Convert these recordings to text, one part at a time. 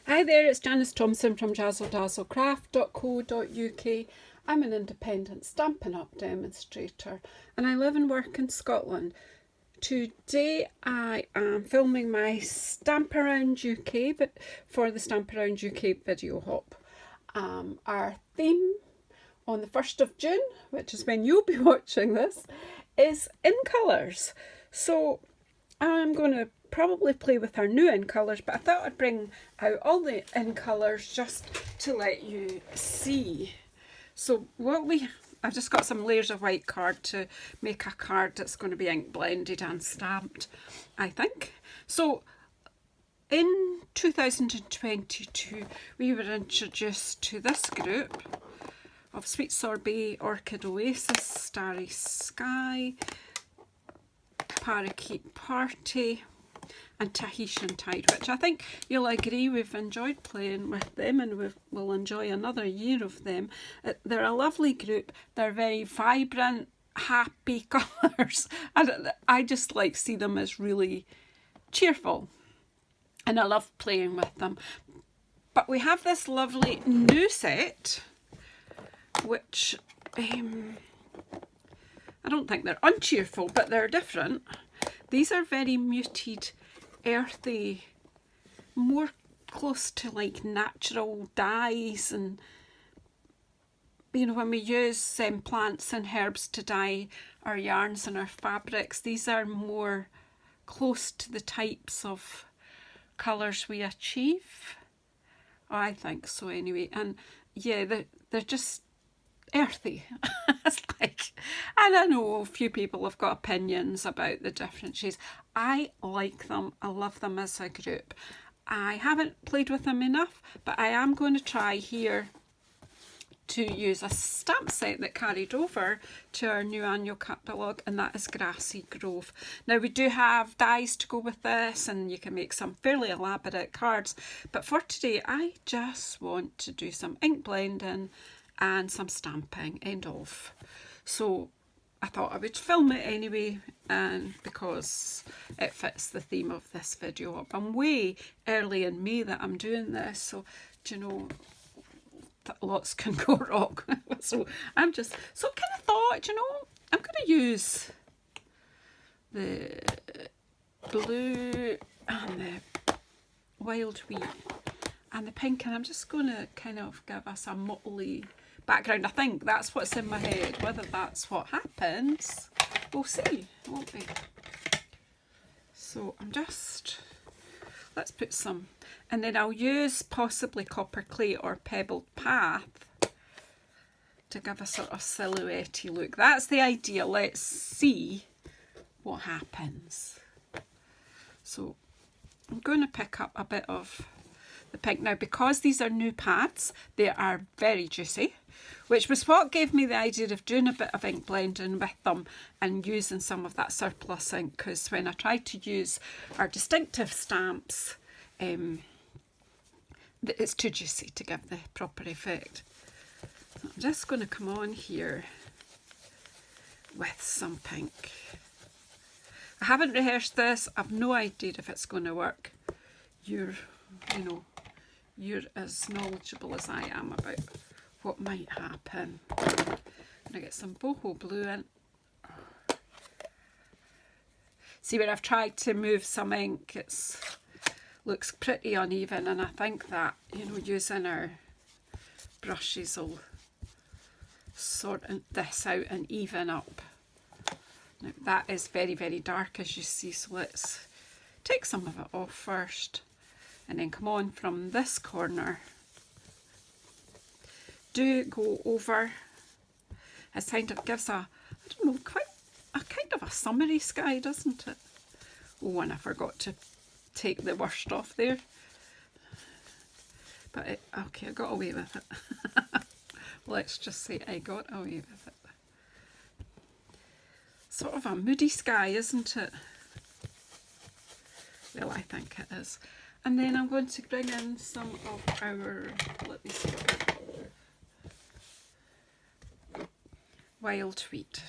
Hi there, it's Janice Thompson from JazzleDazzleCraft.co.uk. I'm an independent Stampin' Up demonstrator and I live and work in Scotland. Today I am filming my Stamparound UK but for the Stamparound UK video hop. Our theme on the 1st of June, which is when you'll be watching this, is in colours. So I'm going to probably play with our new in colours, but I thought I'd bring out all the in colours just to let you see. So I've just got some layers of white card to make a card that's going to be ink blended and stamped, I think. So in 2022 we were introduced to this group of Sweet Sorbet, Orchid Oasis, Starry Sky, Parakeet Party and Tahitian Tide, which I think you'll agree we've enjoyed playing with them and we'll enjoy another year of them. They're a lovely group. They're very vibrant, happy colours and I just like see them as really cheerful and I love playing with them. But we have this lovely new set which I don't think they're uncheerful, but they're different. These are very muted, earthy, more close to like natural dyes, and you know, when we use plants and herbs to dye our yarns and our fabrics, these are more close to the types of colours we achieve. I think so anyway. And yeah, they're just earthy. It's like, and I know a few people have got opinions about the different shades. I like them. I love them as a group. I haven't played with them enough, but I am going to try here to use a stamp set that carried over to our new annual catalogue, and that is Grassy Grove. Now we do have dies to go with this and you can make some fairly elaborate cards, but for today I just want to do some ink blending and some stamping, end of. So I thought I would film it anyway, and because it fits the theme of this video. I'm way early in May that I'm doing this, so do you know, lots can go wrong. So I'm just so kind of thought, you know, I'm going to use the blue and the wild wheat and the pink, and I'm just going to kind of give us a motley background. I think that's what's in my head. Whether that's what happens, we'll see, won't we? So let's put some, and then I'll use possibly copper clay or pebbled path to give a sort of silhouette-y look. That's the idea. Let's see what happens. So I'm going to pick up a bit of the pink. Now, because these are new pads, they are very juicy, which was what gave me the idea of doing a bit of ink blending with them and using some of that surplus ink, because when I tried to use our distinctive stamps, it's too juicy to give the proper effect. So I'm just going to come on here with some pink. I haven't rehearsed this. I've no idea if it's going to work. You're as knowledgeable as I am about what might happen. I'm going to get some boho blue in. See where I've tried to move some ink, it looks pretty uneven, and I think that, you know, using our brushes will sort this out and even up. Now that is very, very dark, as you see, so let's take some of it off first and then come on from this corner. Do go over. It kind of gives a, I don't know, quite a kind of a summery sky, doesn't it? Oh, and I forgot to take the worst off there. But okay, I got away with it. Let's just say I got away with it. Sort of a moody sky, isn't it? Well, I think it is. And then I'm going to bring in some of our, let me see, wild wheat.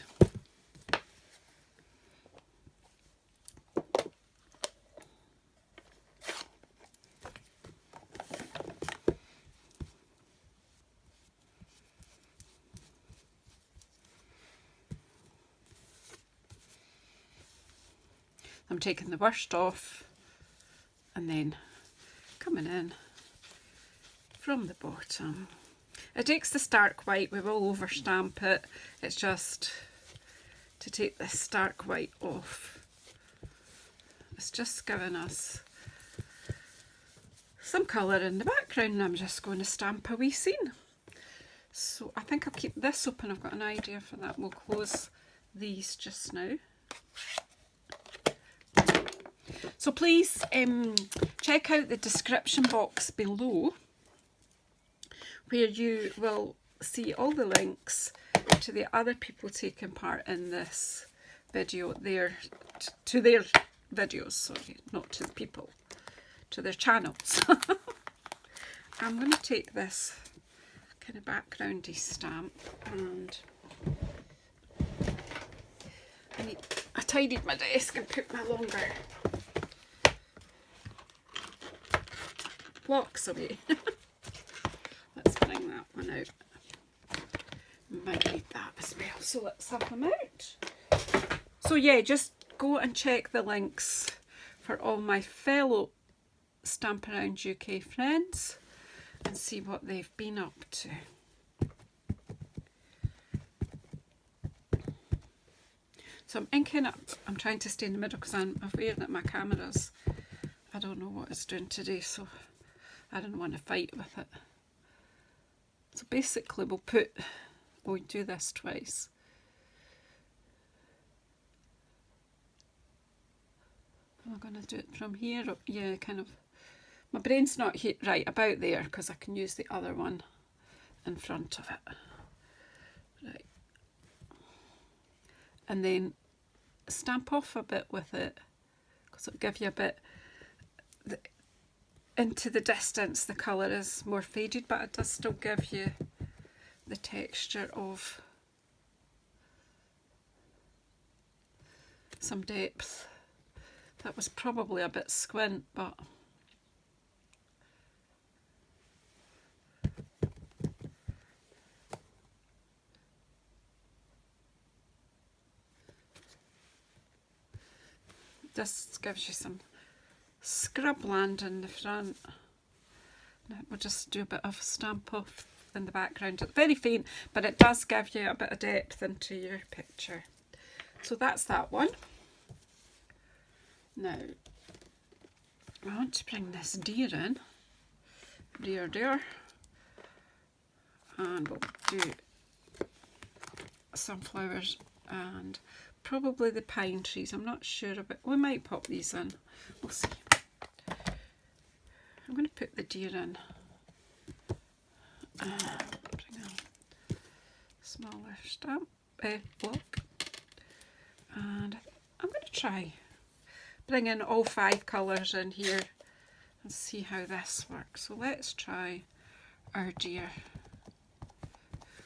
I'm taking the worst off and then coming in from the bottom. It takes the stark white, we will overstamp it. It's just to take this stark white off. It's just giving us some colour in the background, and I'm just going to stamp a wee scene. So I think I'll keep this open, I've got an idea for that. We'll close these just now. So please check out the description box below, where you will see all the links to the other people taking part in this video, to their videos, sorry, not to the people, to their channels. I'm going to take this kind of backgroundy stamp, and I tidied my desk and put my longer blocks away. Let's bring that one out. Might need that as well, so let's have them out. So yeah, just go and check the links for all my fellow Stamparound UK friends and see what they've been up to. So I'm inking up, I'm trying to stay in the middle because I'm aware that my camera's, I don't know what it's doing today, so I don't want to fight with it. So basically we'll do this twice. I'm going to do it from here, yeah, kind of. My brain's not here, right, about there, because I can use the other one in front of it. Right. And then stamp off a bit with it, because it'll give you a bit, into the distance the colour is more faded, but it does still give you the texture of some depth. That was probably a bit squint, but this gives you some scrubland in the front. We'll just do a bit of stamp off in the background. It's very faint, but it does give you a bit of depth into your picture. So that's that one. Now, I want to bring this deer in. Deer. And we'll do some flowers and probably the pine trees. I'm not sure about, we might pop these in. We'll see. I'm going to put the deer in. Bring a smaller stamp block, and I'm going to try bring in all 5 colours in here and see how this works. So let's try our deer.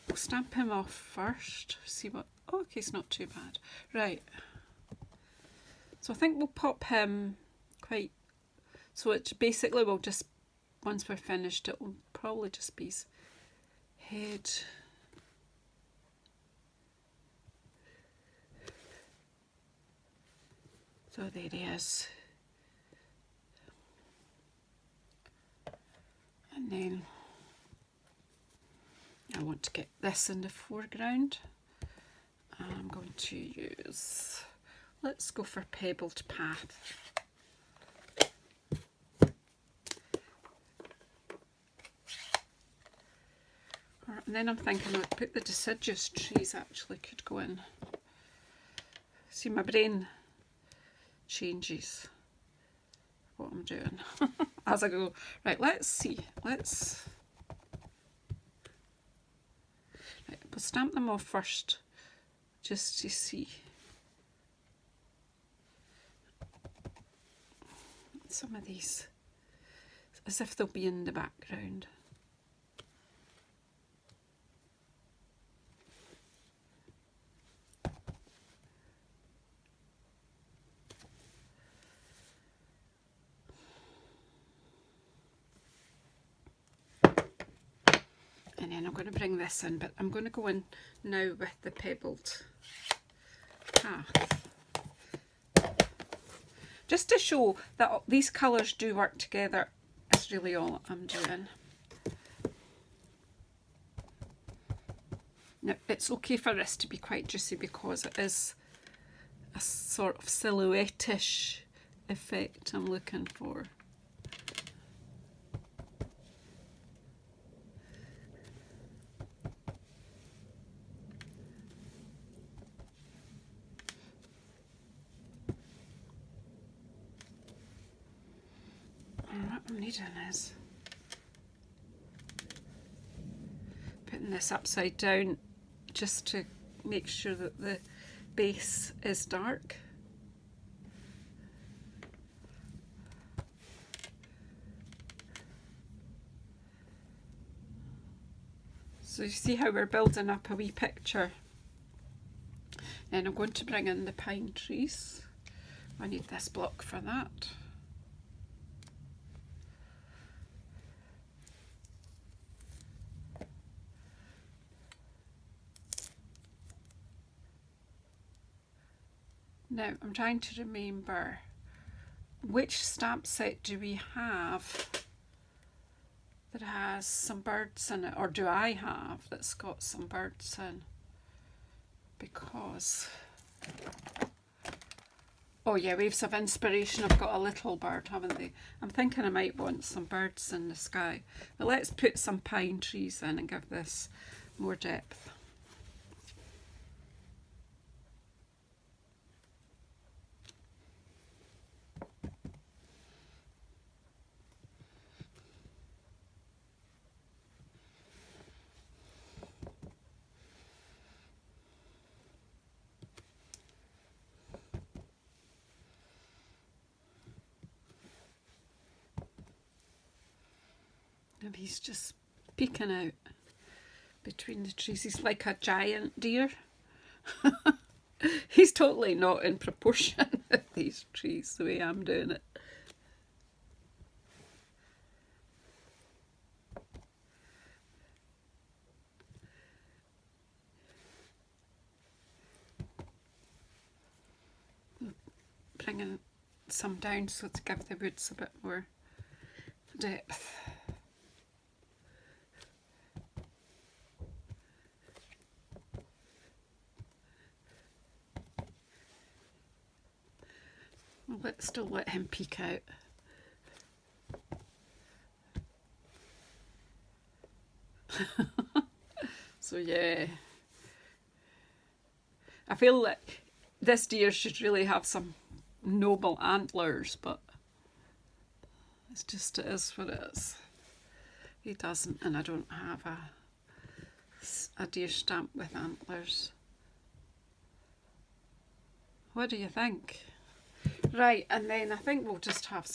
We'll stamp him off first, see what, oh, okay, it's not too bad. Right, so I think we'll pop him quite, so it basically will just, once we're finished, it will probably just be his head. So there he is. And then I want to get this in the foreground. I'm going to use, let's go for Pebbled Path. And then I'm thinking I'd put the deciduous trees actually could go in. See, my brain changes what I'm doing as I go. Right, let's see. We'll stamp them off first just to see. Some of these, as if they'll be in the background. And then I'm going to bring this in, but I'm going to go in now with the Pebbled Path. just to show that these colours do work together is really all I'm doing. Now, it's okay for this to be quite juicy because it is a sort of silhouette-ish effect I'm looking for. And what I'm needing is putting this upside down just to make sure that the base is dark. So you see how we're building up a wee picture. Then I'm going to bring in the pine trees. I need this block for that. Now I'm trying to remember, which stamp set do we have that has some birds in it, or do I have that's got some birds in? Because, oh yeah, Waves of Inspiration have got a little bird, haven't they? I'm thinking I might want some birds in the sky. But let's put some pine trees in and give this more depth. And he's just peeking out between the trees. He's like a giant deer. He's totally not in proportion with these trees the way I'm doing it. Bringing some down so to give the woods a bit more depth. Let's still let him peek out. So yeah, I feel that this deer should really have some noble antlers, but it's just, it is what it is. He doesn't, and I don't have a deer stamp with antlers. What do you think? Right, and then I think we'll just have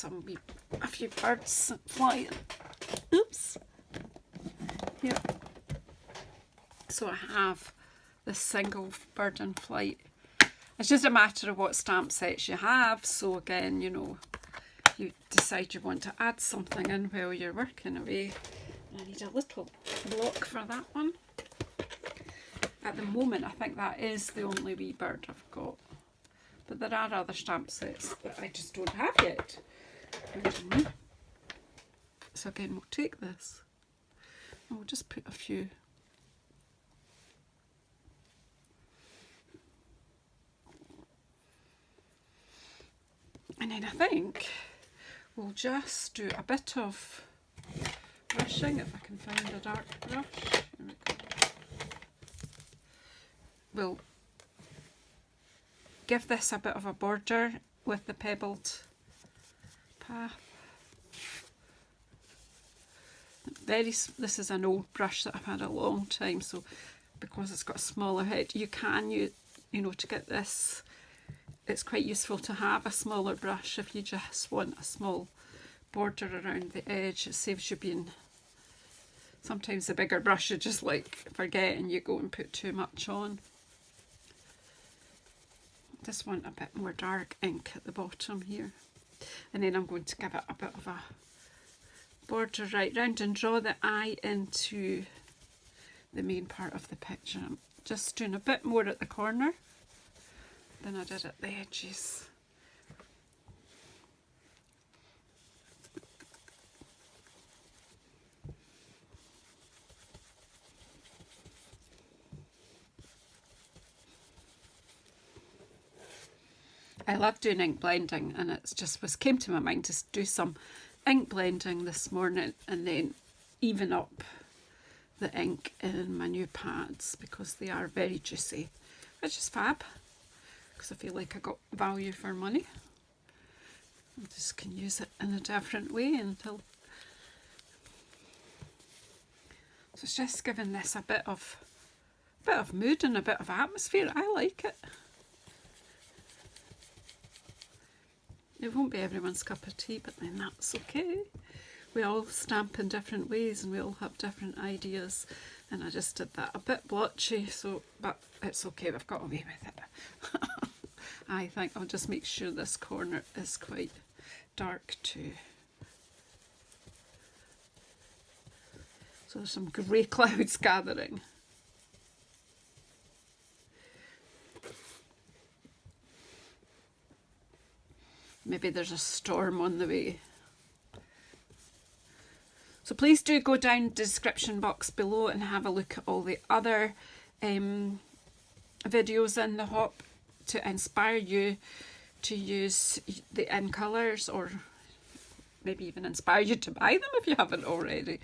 a few birds flying. Oops. Here. So I have this single bird in flight. It's just a matter of what stamp sets you have. So again, you know, you decide you want to add something in while you're working away. I need a little block for that one. At the moment, I think that is the only wee bird I've got. But there are other stamp sets that I just don't have yet. So again, we'll take this and we'll just put a few. And then I think we'll just do a bit of brushing, if I can find a dark brush. Here we go. We'll give this a bit of a border with the pebbled path. This is an old brush that I've had a long time, so because it's got a smaller head, you can use, you know, to get this, it's quite useful to have a smaller brush if you just want a small border around the edge. It saves you being, sometimes the bigger brush you just like forget and you go and put too much on. Just want a bit more dark ink at the bottom here, and then I'm going to give it a bit of a border right round and draw the eye into the main part of the picture. I'm just doing a bit more at the corner than I did at the edges. I love doing ink blending, and it just came to my mind to do some ink blending this morning and then even up the ink in my new pads because they are very juicy, which is fab because I feel like I got value for money. I just can use it in a different way until. So it's just giving this a bit of mood and a bit of atmosphere. I like it. It won't be everyone's cup of tea, but then that's okay. We all stamp in different ways and we all have different ideas. And I just did that a bit blotchy, but it's okay, we've got away with it. I think I'll just make sure this corner is quite dark too. So there's some grey clouds gathering. Maybe there's a storm on the way. So please do go down the description box below and have a look at all the other videos in the hop to inspire you to use the in colours, or maybe even inspire you to buy them if you haven't already.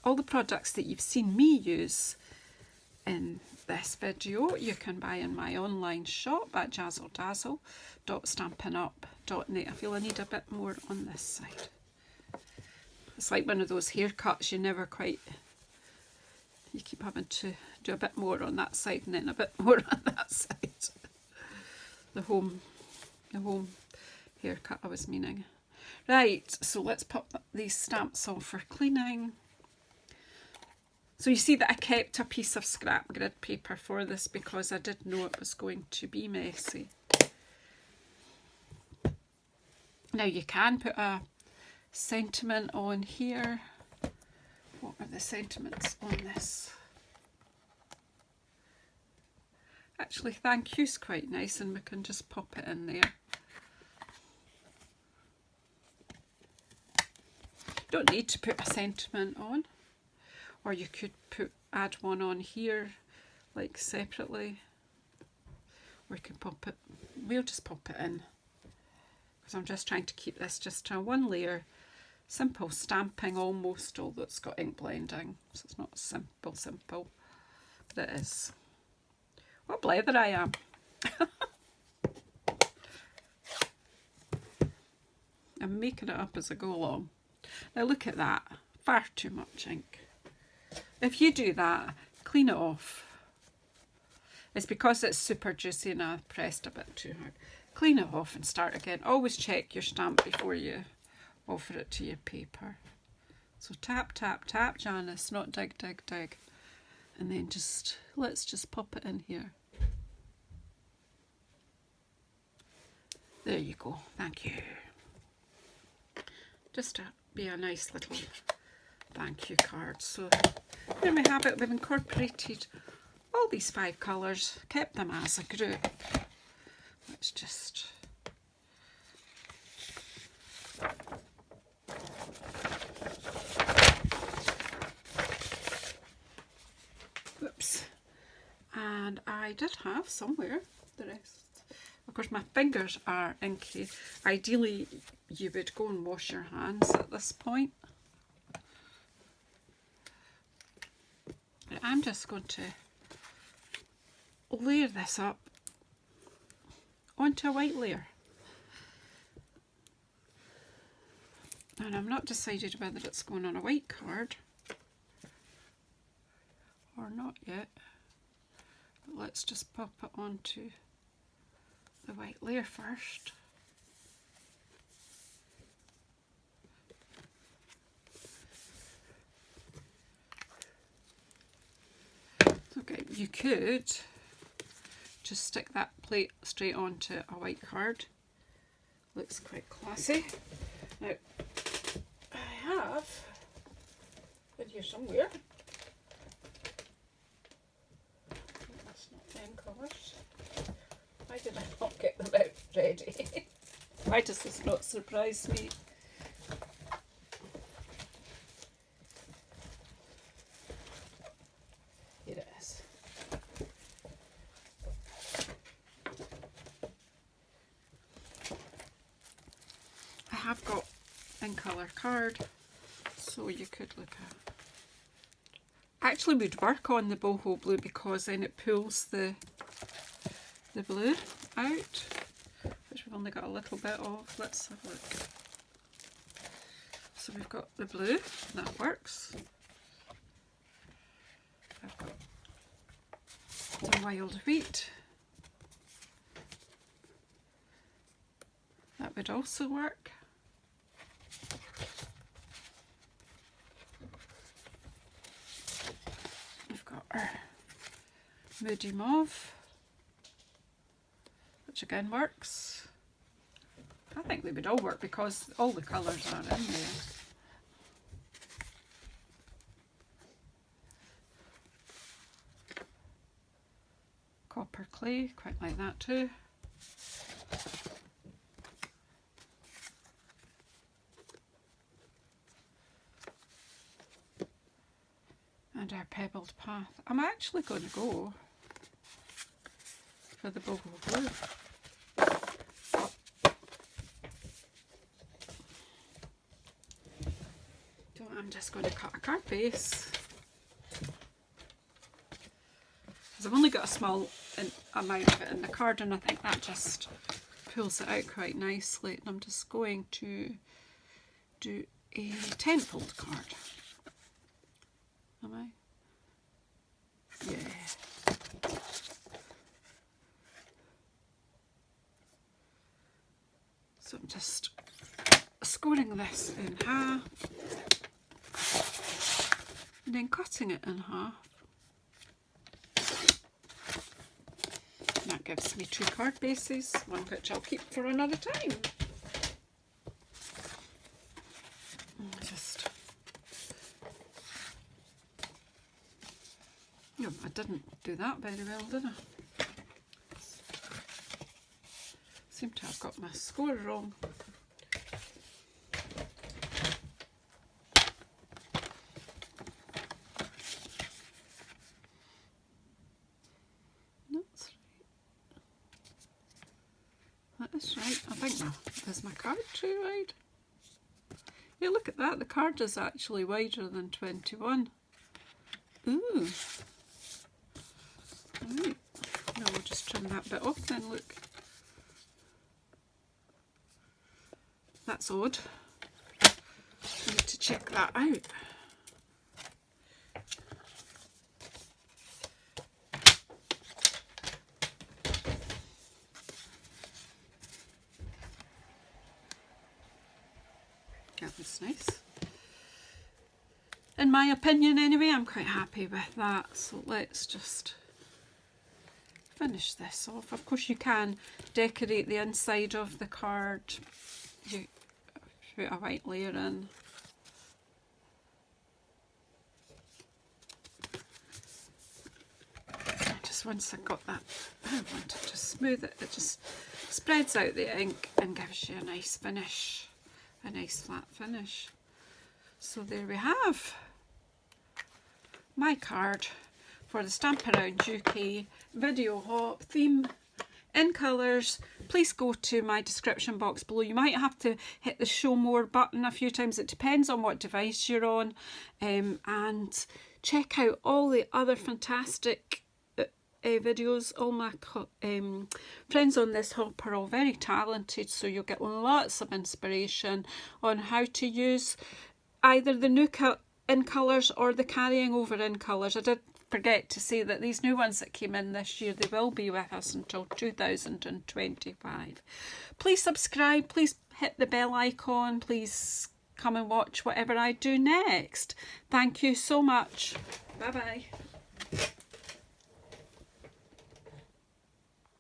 All the products that you've seen me use in this video you can buy in my online shop at JazzleDazzle.stampinup.net. I feel I need a bit more on this side. It's like one of those haircuts, you keep having to do a bit more on that side and then a bit more on that side. The home haircut I was meaning. Right, so let's pop these stamps on for cleaning. So you see that I kept a piece of scrap grid paper for this because I did know it was going to be messy. Now you can put a sentiment on here. What are the sentiments on this? Actually, thank you's quite nice, and we can just pop it in there. Don't need to put a sentiment on, or you could add one on here like separately, or you can pop it, we'll just pop it in because I'm just trying to keep this just to one layer, simple stamping almost, although it's got ink blending, so it's not simple, but it is. What blether I am. I'm making it up as I go along. Now look at that, far too much ink. If you do that, clean it off. It's because it's super juicy and I pressed a bit too hard. Clean it off and start again. Always check your stamp before you offer it to your paper. So tap, tap, tap, Janice, not dig, dig, dig. And then let's just pop it in here. There you go, thank you. Just to be a nice little thank you card. So there we have it. We've incorporated all these 5 colours, kept them as a group. Let's just whoops. And I did have somewhere the rest. Of course, my fingers are inky. Ideally, you would go and wash your hands at this point. But I'm just going to layer this up onto a white layer. And I'm not decided whether it's going on a white card or not yet. But let's just pop it onto the white layer first. Okay, you could just stick that plate straight onto a white card. Looks quite classy. Now, I have in here somewhere. That's not 10 colours. Why did I not get them out ready? Why does this not surprise me? Here it is. have got in colour card, so you could look at. Actually would work on the boho blue because then it pulls the blue out, which we've only got a little bit of. Let's have a look. So we've got the blue, that works. I've got some wild wheat. That would also work. We've got our moody mauve, which again works. I think they would all work because all the colours are in there. Copper clay, quite like that too. And our pebbled path. I'm actually going to go for the boho blue. So I'm just going to cut a card base. Because I've only got a small amount of it in the card, and I think that just pulls it out quite nicely. And I'm just going to do a 10-fold card. Am I? Yeah. So I'm just scoring this in half and then cutting it in half. And that gives me 2 card bases, one which I'll keep for another time. No, I didn't do that very well, did I? Seem to have got my score wrong. That's right. That is right. I think now, is my card too wide? Yeah, look at that. The card is actually wider than 21. Ooh. Right. Now we'll just trim that bit off then, look. That's odd. I need to check that out. That was nice. In my opinion anyway, I'm quite happy with that. So let's just finish this off. Of course you can decorate the inside of the card. You put a white layer in. Just once I got that, I wanted to smooth it. It just spreads out the ink and gives you a nice finish, a nice flat finish. So there we have my card for the Stamparound UK video hop theme in colours. Please go to my description box below. You might have to hit the show more button a few times. It depends on what device you're on. And check out all the other fantastic videos. All my friends on this hop are all very talented, so you'll get lots of inspiration on how to use either the new in colours or the carrying over in colours. I did forget to say that these new ones that came in this year, they will be with us until 2025. Please subscribe, please hit the bell icon, please come and watch whatever I do next. Thank you so much. Bye bye.